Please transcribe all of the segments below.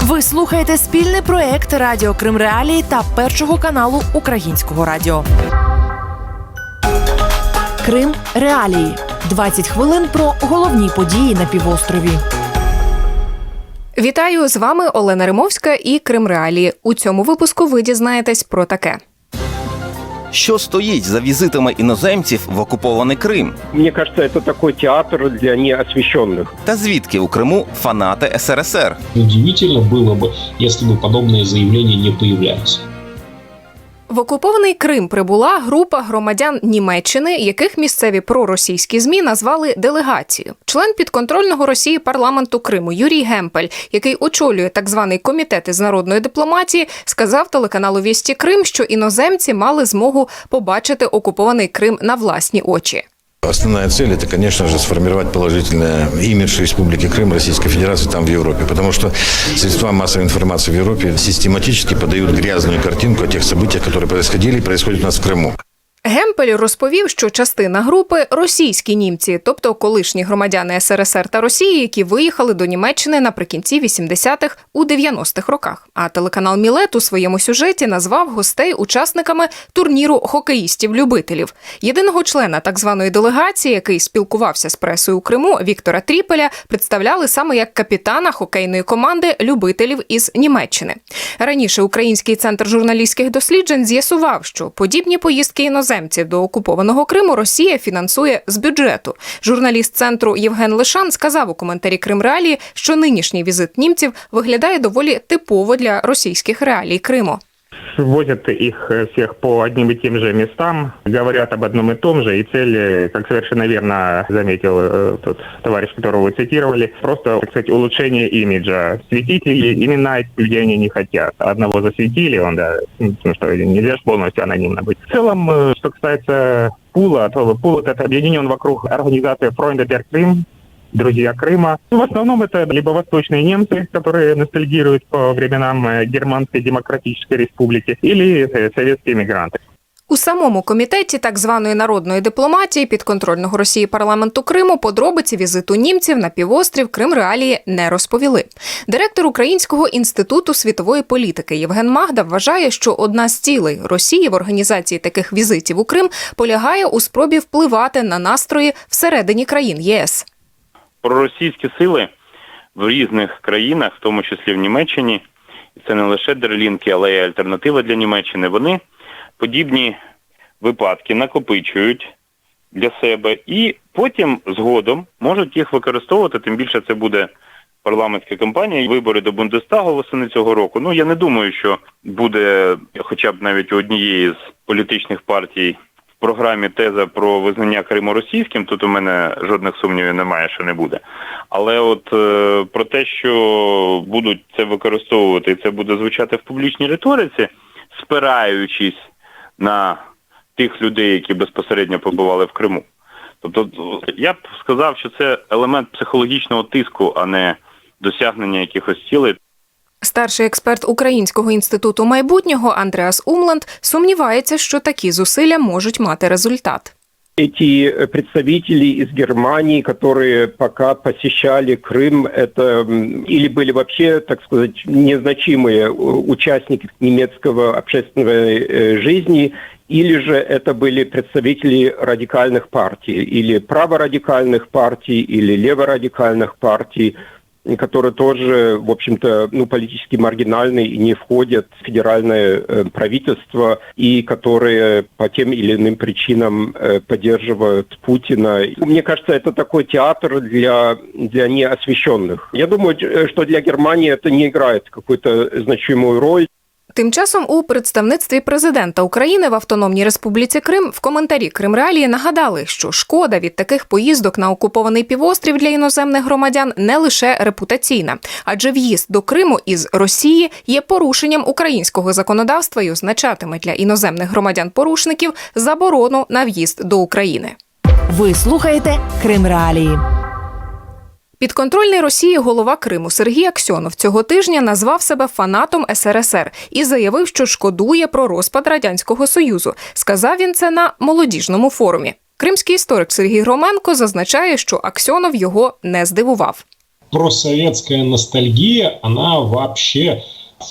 Ви слухаєте спільний проєкт Радіо Крим Реалії та Першого каналу Українського радіо. Крим Реалії. 20 хвилин про головні події на півострові. Вітаю, з вами Олена Римовська і Крим Реалії. У цьому випуску ви дізнаєтесь про таке. Що стоїть за візитами іноземців в окупований Крим? Мне кажется, это такой театр для неосвещенных. Та звідки у Криму фанати СРСР? Удивительно было бы, если бы подобные заявления не появлялись. В окупований Крим прибула група громадян Німеччини, яких місцеві проросійські ЗМІ назвали делегацією. Член підконтрольного Росії парламенту Криму Юрій Гемпель, який очолює так званий комітет із народної дипломатії, сказав телеканалу «Вісті Крим», що іноземці мали змогу побачити окупований Крим на власні очі. Основная цель – это, конечно же, сформировать положительный имидж Республики Крым, Российской Федерации там в Европе. Потому что средства массовой информации в Европе систематически подают грязную картинку о тех событиях, которые происходили и происходят у нас в Крыму. Гемпель розповів, що частина групи – російські німці, тобто колишні громадяни СРСР та Росії, які виїхали до Німеччини наприкінці 80-х, у 90-х роках. А телеканал «Мілет» у своєму сюжеті назвав гостей учасниками турніру хокеїстів-любителів. Єдиного члена так званої делегації, який спілкувався з пресою у Криму, Віктора Тріпеля, представляли саме як капітана хокейної команди любителів із Німеччини. Раніше Український центр журналістських досліджень з'ясував, що подібні поїздки іноземців до окупованого Криму Росія фінансує з бюджету. Журналіст центру Євген Лишан сказав у коментарі Крим Реалії, що нинішній візит німців виглядає доволі типово для російських реалій Криму. Возят их всех по одним и тем же местам, говорят об одном и том же, и цель, как совершенно верно заметил тот товарищ, которого вы цитировали, просто, так сказать, улучшение имиджа. Святителей, имена этих людей они не хотят. Одного засветили, он, да, потому что нельзя же полностью анонимно быть. В целом, что касается пула, то пул этот объединен вокруг организации Freunde der Krim, друзья Крыма. В основном это либо восточные немцы, которые ностальгируют по временам Германской Демократической Республики, или советские мигранты. У самому комітеті так званої народної дипломатії підконтрольного Росії парламенту Криму подробиці візиту німців на півострів Крим Реалії не розповіли. Директор Українського інституту світової політики Євген Магда вважає, що одна з цілей Росії в організації таких візитів у Крим полягає у спробі впливати на настрої всередині країн ЄС. Проросійські сили в різних країнах, в тому числі в Німеччині, і це не лише Дерлінки, але й альтернатива для Німеччини, вони подібні випадки накопичують для себе і потім згодом можуть їх використовувати, тим більше це буде парламентська кампанія, вибори до Бундестагу восени цього року. Ну, я не думаю, що буде хоча б навіть у однієї з політичних партій в програмі теза про визнання Криму російським, тут у мене жодних сумнівів немає, що не буде. Але от про те, що будуть це використовувати, і це буде звучати в публічній риториці, спираючись на тих людей, які безпосередньо побували в Криму. Тобто, я б сказав, що це елемент психологічного тиску, а не досягнення якихось цілей. Старший експерт Українського інституту майбутнього Андреас Умланд сумнівається, що такі зусилля можуть мати результат. Эти представители из Германии, которые пока посещали Крым, это или были вообще, так сказать, незначимые участники немецкого общественной жизни, или же это были представители радикальных партий, или праворадикальных партий, или леворадикальных партий, которые тоже, в общем-то, политически маргинальные и не входят в федеральное правительство, и которые по тем или иным причинам поддерживают Путина. Мне кажется, это такой театр для неосвещенных. Я думаю, что для Германии это не играет какую-то значимую роль. Тим часом у представництві президента України в Автономній Республіці Крим в коментарі Крим Реалії нагадали, що шкода від таких поїздок на окупований півострів для іноземних громадян не лише репутаційна, адже в'їзд до Криму із Росії є порушенням українського законодавства і означатиме для іноземних громадян-порушників заборону на в'їзд до України. Ви слухаєте Крим Реалії. Підконтрольний Росії голова Криму Сергій Аксьонов цього тижня назвав себе фанатом СРСР і заявив, що шкодує про розпад Радянського Союзу. Сказав він це на молодіжному форумі. Кримський історик Сергій Громенко зазначає, що Аксьонов його не здивував. просоветская ностальгия, она вообще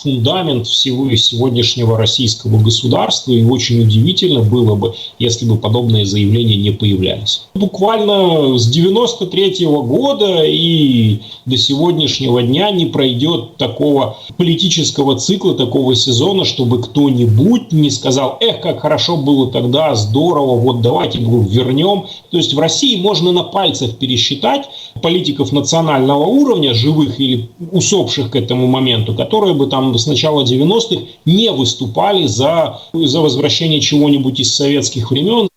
фундамент всего сегодняшнего российского государства, и очень удивительно было бы, если бы подобные заявления не появлялись. Буквально с 93-го года и до сегодняшнего дня не пройдет такого политического цикла, такого сезона, чтобы кто-нибудь не сказал: эх, как хорошо было тогда, здорово, вот давайте вернем. То есть в России можно на пальцах пересчитать политиков национального уровня, живых или усопших к этому моменту, которые бы там с начала 90-х не выступали за возвращение чего-нибудь из советских времен.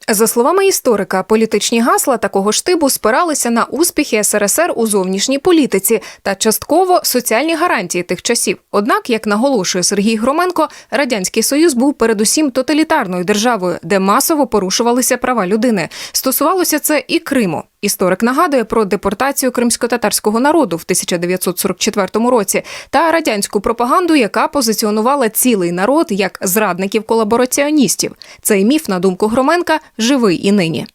За словами історика, політичні гасла такого штибу спиралися на успіхи СРСР у зовнішній політиці та частково соціальні гарантії тих часів. Однак, як наголошує Сергій Громенко, Радянський Союз був передусім тоталітарною державою, де масово порушувалися права людини. Стосувалося це і Криму. Історик нагадує про депортацію кримськотатарського народу в 1944 році та радянську пропаганду, яка позиціонувала цілий народ як зрадників-колабораціоністів. Цей міф, на думку Громенка, живий і нині.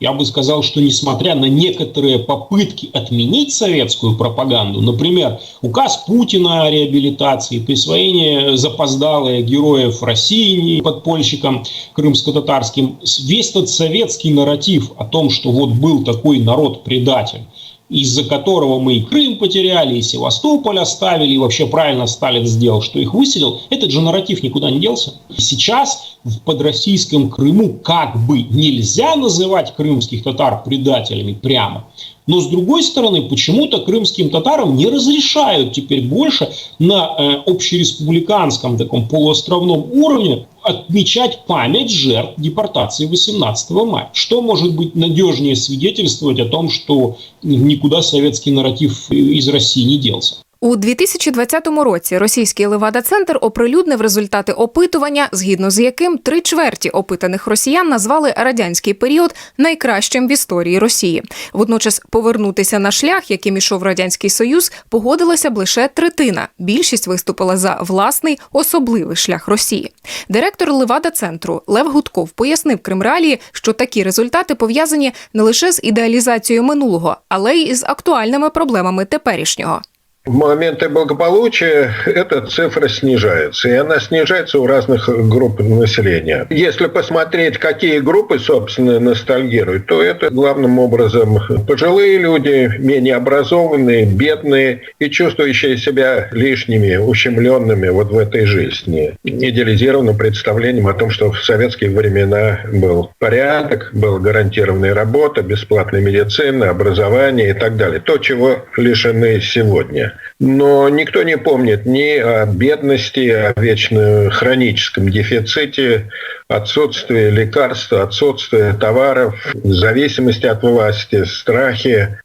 Я бы сказал, что несмотря на некоторые попытки отменить советскую пропаганду, например, указ Путина о реабилитации, присвоение запоздалое героев России подпольщикам крымско-татарским, весь тот советский нарратив о том, что вот был такой народ-предатель, из-за которого мы и Крым потеряли, и Севастополь оставили, и вообще правильно Сталин сделал, что их выселил, этот же нарратив никуда не делся. И сейчас в подроссийском Крыму как бы нельзя называть крымских татар предателями прямо, но с другой стороны, почему-то крымским татарам не разрешают теперь больше на общереспубликанском таком полуостровном уровне отмечать память жертв депортации 18 мая. Что может быть надежнее свидетельствовать о том, что никуда советский нарратив из России не делся? У 2020 році російський Левада-центр оприлюднив результати опитування, згідно з яким 3/4 опитаних росіян назвали радянський період найкращим в історії Росії. Водночас повернутися на шлях, яким ішов Радянський Союз, погодилася б лише 1/3. Більшість виступила за власний особливий шлях Росії. Директор Левада-центру Лев Гудков пояснив Кримреалії, що такі результати пов'язані не лише з ідеалізацією минулого, але й з актуальними проблемами теперішнього. В моменты благополучия эта цифра снижается, и она снижается у разных групп населения. Если посмотреть, какие группы, собственно, ностальгируют, то это главным образом пожилые люди, менее образованные, бедные и чувствующие себя лишними, ущемленными вот в этой жизни. Идеализированным представлением о том, что в советские времена был порядок, была гарантированная работа, бесплатная медицина, образование и так далее. То, чего лишены сегодня. Но никто не помнит ни о бедности, о вечно хроническом дефиците, отсутствии лекарств, отсутствии товаров, зависимости от власти, страхе.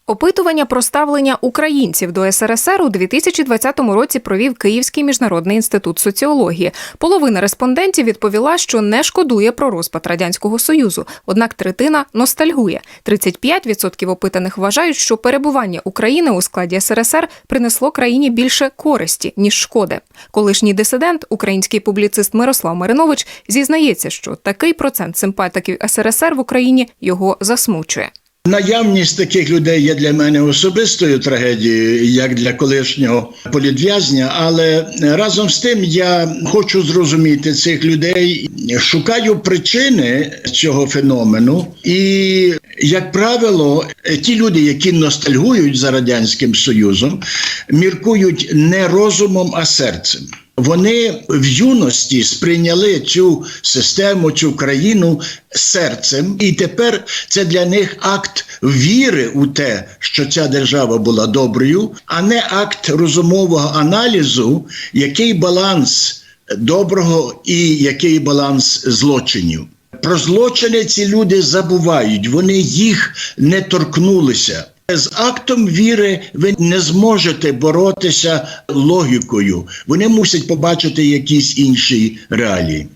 Опитування про ставлення українців до СРСР у 2020 році провів Київський міжнародний інститут соціології. Половина респондентів відповіла, що не шкодує про розпад Радянського Союзу, однак 1/3 ностальгує. 35% опитаних вважають, що перебування України у складі СРСР принесло країні більше користі, ніж шкоди. Колишній дисидент, український публіцист Мирослав Маринович, зізнається, що такий процент симпатиків СРСР в Україні його засмучує. Наявність таких людей є для мене особистою трагедією, як для колишнього політв'язня, але разом з тим я хочу зрозуміти цих людей, шукаю причини цього феномену і, як правило, ті люди, які ностальгують за Радянським Союзом, міркують не розумом, а серцем. Вони в юності сприйняли цю систему, цю країну серцем, і тепер це для них акт віри у те, що ця держава була доброю, а не акт розумового аналізу, який баланс доброго і який баланс злочинів. Про злочини ці люди забувають, вони їх не торкнулися. З актом віри ви не зможете боротися логікою. Вони мусять побачити якісь інші реалії.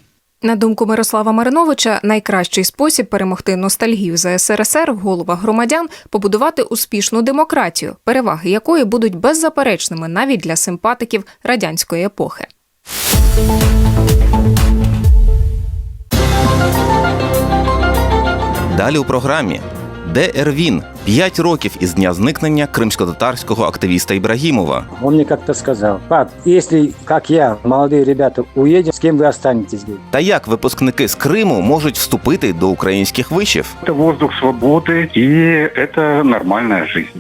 На думку Мирослава Мариновича, найкращий спосіб перемогти ностальгію за СРСР в головах громадян – побудувати успішну демократію, переваги якої будуть беззаперечними навіть для симпатиків радянської епохи. Далі у програмі. Де Ервін? 5 років із дня зникнення кримсько-татарського активіста Ібрагімова. Он мне как-то сказал: пап, если, как я, молодые ребята, уедем, с кем вы останетесь? Та як випускники з Криму можуть вступити до українських вишів? Это воздух свободы, и это нормальная жизнь.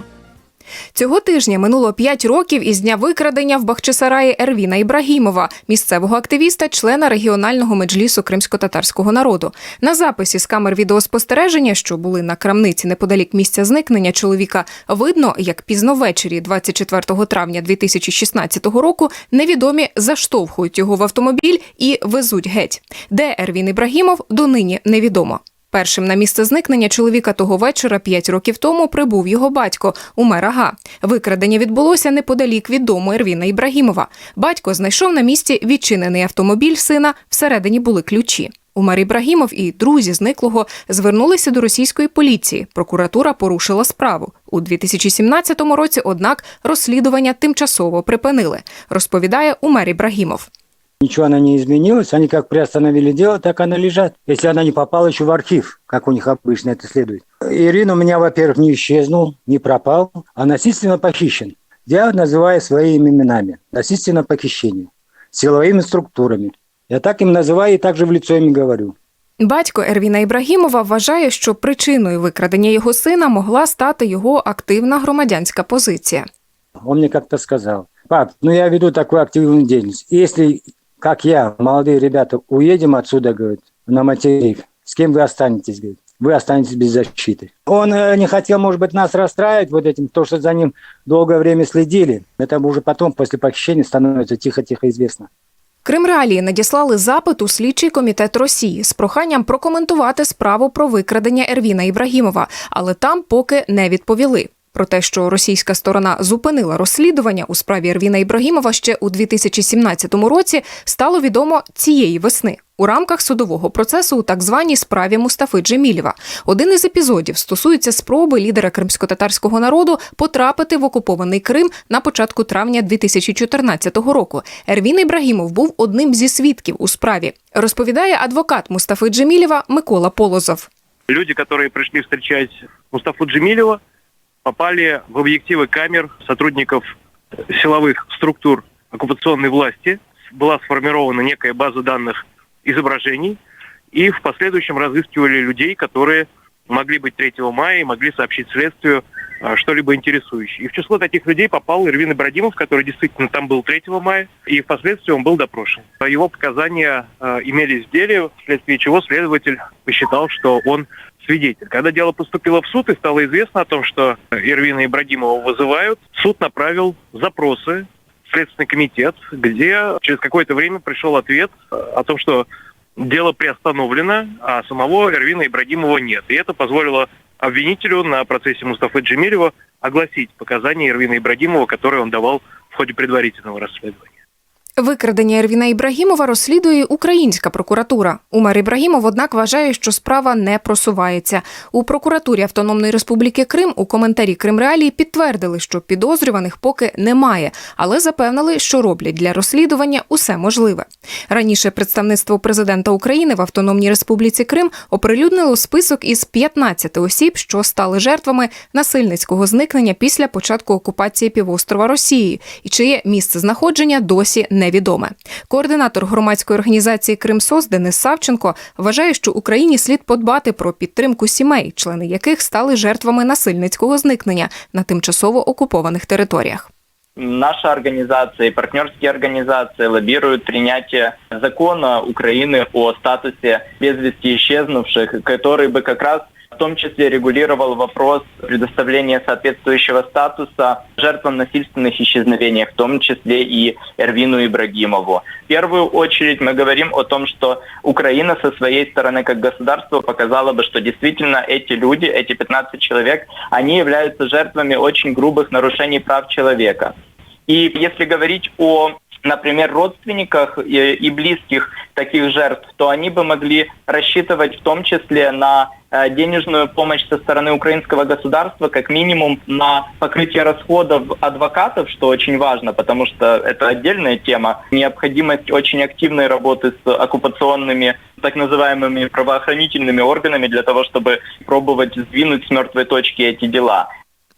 Цього тижня минуло 5 років із дня викрадення в Бахчисараї Ервіна Ібрагімова, місцевого активіста, члена регіонального меджлісу кримсько-татарського народу. На записі з камер відеоспостереження, що були на крамниці неподалік місця зникнення чоловіка, видно, як пізно ввечері 24 травня 2016 року невідомі заштовхують його в автомобіль і везуть геть. Де Ервін Ібрагімов, донині невідомо. Першим на місце зникнення чоловіка того вечора 5 років тому прибув його батько Умер Ага. Викрадення відбулося неподалік від дому Ервіна Ібрагімова. Батько знайшов на місці відчинений автомобіль сина, всередині були ключі. Умер Ібрагімов і друзі зниклого звернулися до російської поліції. Прокуратура порушила справу. У 2017 році, однак, розслідування тимчасово припинили, розповідає Умер Ібрагімов. Ничего она не изменилась, они как приостановили дело, так она лежат. Если она не попала еще в архив, как у них обычно это следует. Ирина у меня, во-первых, не исчезнул, не пропал, а насильственно похищен. Я называю своими именами. Насильственно похищение. Силовыми структурами. Я так им называю и также в лицо им говорю. Батько Ервіна Ібрагімова вважає, що причиною викрадення його сина могла стати його активна громадянська позиція. Он мне как-то сказал: пап, я веду такую активную деятельность. Если, как я, молодые ребята, уедем отсюда, говорит, на материк, с кем вы останетесь, говорит? Вы останетесь без защиты. Он не хотел, может быть, нас расстраивать вот этим, то, что за ним долгое время следили. Это уже потом, после похищения, становится тихо-тихо известно. Кримреалії надіслали запит у слідчий комітет Росії з проханням прокоментувати справу про викрадення Ервіна Ібрагімова, але там поки не відповіли. Про те, що російська сторона зупинила розслідування у справі Ервіна Ібрагімова ще у 2017 році, стало відомо цієї весни у рамках судового процесу у так званій справі Мустафи Джемілєва. Один із епізодів стосується спроби лідера кримсько-татарського народу потрапити в окупований Крим на початку травня 2014 року. Ервін Ібрагімов був одним зі свідків у справі, розповідає адвокат Мустафи Джемілєва Микола Полозов. Люди, які прийшли зустрічати Мустафу Джемілєва, попали в объективы камер сотрудников силовых структур оккупационной власти. Была сформирована некая база данных изображений, и в последующем разыскивали людей, которые могли быть 3 мая и могли сообщить следствию что-либо интересующее. И в число таких людей попал Эрвин Ибрагимов, который действительно там был 3 мая, и впоследствии он был допрошен. Его показания имелись в деле, вследствие чего следователь посчитал, что он свидетель. Когда дело поступило в суд и стало известно о том, что Эрвина Ибрагимова вызывают, суд направил запросы в Следственный комитет, где через какое-то время пришел ответ о том, что дело приостановлено, а самого Эрвина Ибрагимова нет. И это позволило обвинителю на процессе Мустафы Джемилєва огласить показания Эрвина Ибрагимова, которые он давал в ходе предварительного расследования. Викрадення Ервіна Ібрагімова розслідує українська прокуратура. Умер Ібрагімов, однак, вважає, що справа не просувається. У прокуратурі Автономної Республіки Крим у коментарі Кримреалії підтвердили, що підозрюваних поки немає, але запевнили, що роблять для розслідування усе можливе. Раніше представництво президента України в Автономній Республіці Крим оприлюднило список із 15 осіб, що стали жертвами насильницького зникнення після початку окупації півострова Росією, і чиє місце знаходження досі невідоме. Координатор громадської організації «Кримсос» Денис Савченко вважає, що Україні слід подбати про підтримку сімей, члени яких стали жертвами насильницького зникнення на тимчасово окупованих територіях. Наша организация и партнерские организации лоббируют принятие закона Украины о статусе без вести исчезнувших, который бы как раз в том числе регулировал вопрос предоставления соответствующего статуса жертвам насильственных исчезновений, в том числе и Эрвину Ибрагимову. В первую очередь мы говорим о том, что Украина со своей стороны как государство показала бы, что действительно эти люди, эти 15 человек, они являются жертвами очень грубых нарушений прав человека. И если говорить о например, родственниках и близких таких жертв, то они бы могли рассчитывать в том числе на денежную помощь со стороны украинского государства, как минимум на покрытие расходов адвокатов, что очень важно, потому что это отдельная тема. Необходимость очень активной работы с оккупационными, так называемыми правоохранительными органами для того, чтобы пробовать сдвинуть с мертвой точки эти дела.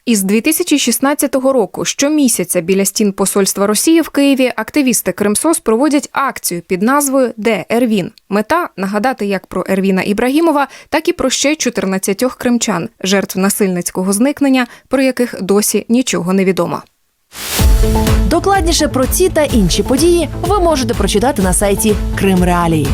Із 2016 року щомісяця біля стін посольства Росії в Києві активісти Кримсос проводять акцію під назвою «Де Ервін?». Мета – нагадати як про Ервіна Ібрагімова, так і про ще 14 кримчан, жертв насильницького зникнення, про яких досі нічого не відомо. Докладніше про ці та інші події ви можете прочитати на сайті Крим Реалії.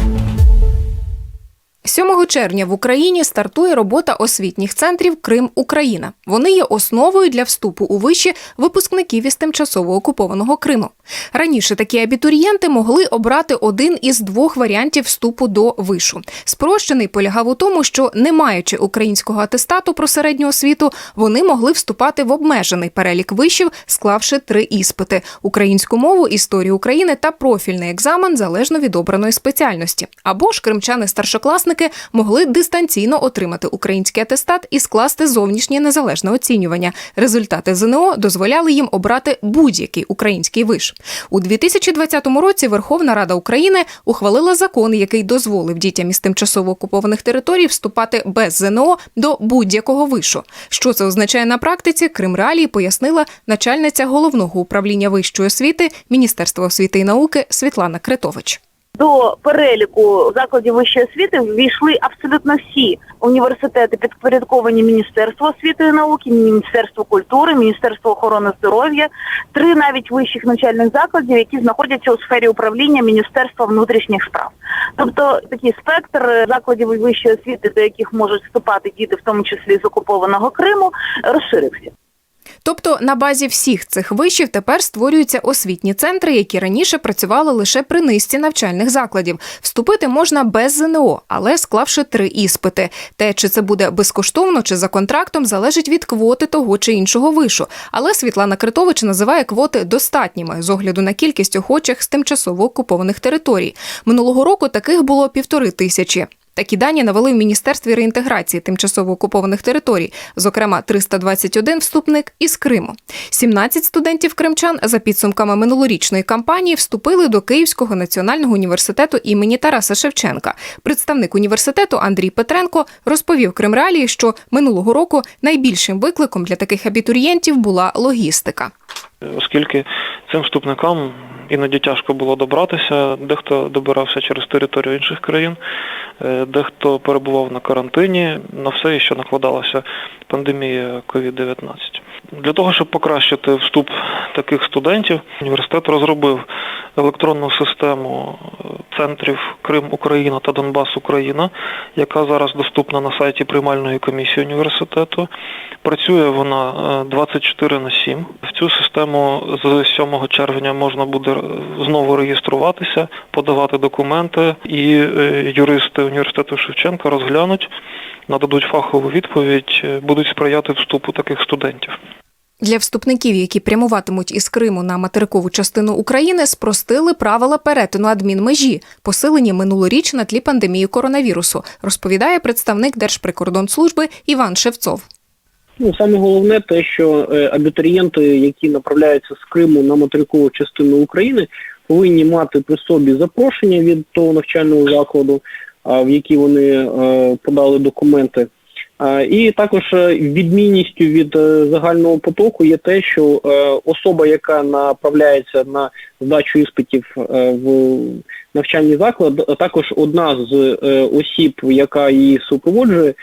7 червня в Україні стартує робота освітніх центрів «Крим-Україна». Вони є основою для вступу у виші випускників із тимчасово окупованого Криму. Раніше такі абітурієнти могли обрати один із двох варіантів вступу до вишу. Спрощений полягав у тому, що, не маючи українського атестату про середню освіту, вони могли вступати в обмежений перелік вишів, склавши 3 іспити – українську мову, історію України та профільний екзамен залежно від обраної спеціальності. Або ж кримчани-старшокласники могли дистанційно отримати український атестат і скласти зовнішнє незалежне оцінювання. Результати ЗНО дозволяли їм обрати будь-який український виш. У 2020 році Верховна Рада України ухвалила закон, який дозволив дітям із тимчасово окупованих територій вступати без ЗНО до будь-якого вишу. Що це означає на практиці, Крим Реалії пояснила начальниця Головного управління вищої освіти Міністерства освіти і науки Світлана Критович. До переліку закладів вищої освіти ввійшли абсолютно всі університети, підпорядковані Міністерству освіти і науки, Міністерству культури, Міністерству охорони здоров'я, 3 навіть вищих навчальних закладів, які знаходяться у сфері управління Міністерства внутрішніх справ. Тобто такий спектр закладів вищої освіти, до яких можуть вступати діти, в тому числі з окупованого Криму, розширився. Тобто на базі всіх цих вишів тепер створюються освітні центри, які раніше працювали лише при низці навчальних закладів. Вступити можна без ЗНО, але склавши 3 іспити. Те, чи це буде безкоштовно, чи за контрактом, залежить від квоти того чи іншого вишу. Але Світлана Критович називає квоти достатніми з огляду на кількість охочих з тимчасово окупованих територій. Минулого року таких було 1500. Такі дані навели в Міністерстві реінтеграції тимчасово окупованих територій, зокрема 321 вступник із Криму. 17 студентів-кримчан за підсумками минулорічної кампанії вступили до Київського національного університету імені Тараса Шевченка. Представник університету Андрій Петренко розповів Крим Реалії, що минулого року найбільшим викликом для таких абітурієнтів була логістика. Оскільки цим вступникам іноді тяжко було добратися, дехто добирався через територію інших країн, дехто перебував на карантині, на все, що накладалася пандемія COVID-19. Для того, щоб покращити вступ таких студентів, університет розробив електронну систему центрів Крим-Україна та Донбас-Україна, яка зараз доступна на сайті приймальної комісії університету. Працює вона 24/7. В цю систему з 7 червня можна буде знову реєструватися, подавати документи, і юристи університету Шевченка розглянуть, нададуть фахову відповідь, будуть сприяти вступу таких студентів. Для вступників, які прямуватимуть із Криму на материкову частину України, спростили правила перетину адмінмежі, посилені минулоріч на тлі пандемії коронавірусу, розповідає представник Держприкордонслужби Іван Шевцов. Саме головне те, що абітурієнти, які направляються з Криму на материкову частину України, повинні мати при собі запрошення від того навчального закладу, в який вони подали документи. І також відмінністю від загального потоку є те, що особа, яка направляється на здачу іспитів в навчальний заклад, також одна з осіб, яка її супроводжує,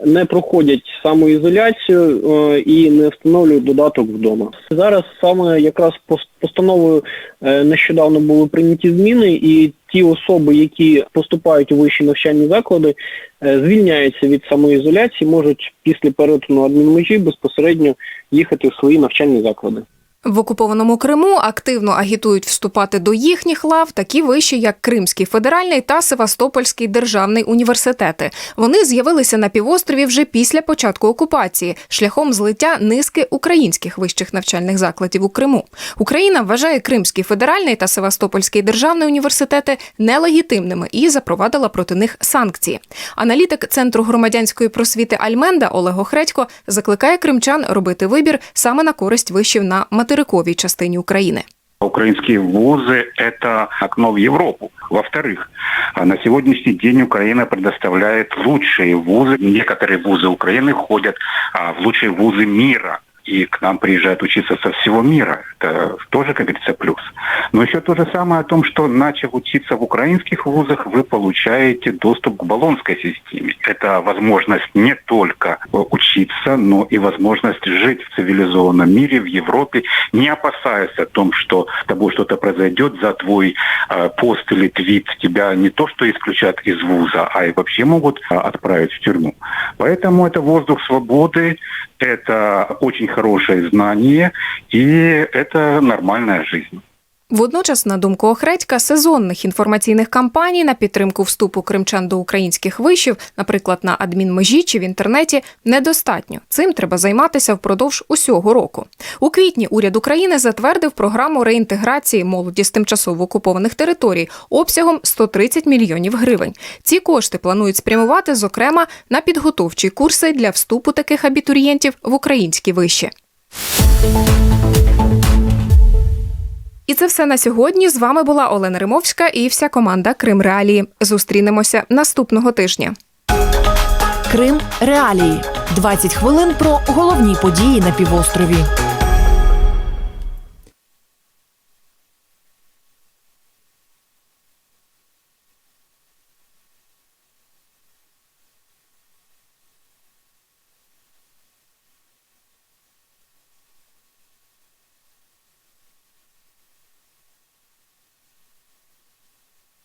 не проходять самоізоляцію і не встановлюють додаток вдома. Зараз саме якраз постановою нещодавно були прийняті зміни, і ті особи, які поступають у вищі навчальні заклади, звільняються від самоізоляції, можуть після перетину адмінмежі безпосередньо їхати в свої навчальні заклади. В окупованому Криму активно агітують вступати до їхніх лав такі виші, як Кримський федеральний та Севастопольський державний університети. Вони з'явилися на півострові вже після початку окупації, шляхом злиття низки українських вищих навчальних закладів у Криму. Україна вважає Кримський федеральний та Севастопольський державний університети нелегітимними і запровадила проти них санкції. Аналітик Центру громадянської просвіти Альменда Олег Охредько закликає кримчан робити вибір саме на користь вишів на материковій частині України. Украинские вузы – это окно в Европу. Во-вторых, на сегодняшний день Украина предоставляет лучшие вузы. Некоторые вузы Украины входят в лучшие вузы мира. И к нам приезжают учиться со всего мира. Это тоже, как говорится, плюс. Но еще то же самое о том, что, начав учиться в украинских вузах, вы получаете доступ к болонской системе. Это возможность не только учиться, но и возможность жить в цивилизованном мире, в Европе, не опасаясь о том, что с тобой что-то произойдет, за твой пост или твит тебя не то что исключат из вуза, а и вообще могут отправить в тюрьму. Поэтому это воздух свободы, это очень хорошее знание и это нормальная жизнь. Водночас, на думку Охредька, сезонних інформаційних кампаній на підтримку вступу кримчан до українських вишів, наприклад, на адмінмежі чи в інтернеті, недостатньо. Цим треба займатися впродовж усього року. У квітні уряд України затвердив програму реінтеграції молоді з тимчасово окупованих територій обсягом 130 мільйонів гривень. Ці кошти планують спрямувати, зокрема, на підготовчі курси для вступу таких абітурієнтів в українські виші. І це все на сьогодні. З вами була Олена Римовська і вся команда Крим Реалії. Зустрінемося наступного тижня. Крим Реалії. 20 хвилин про головні події на півострові.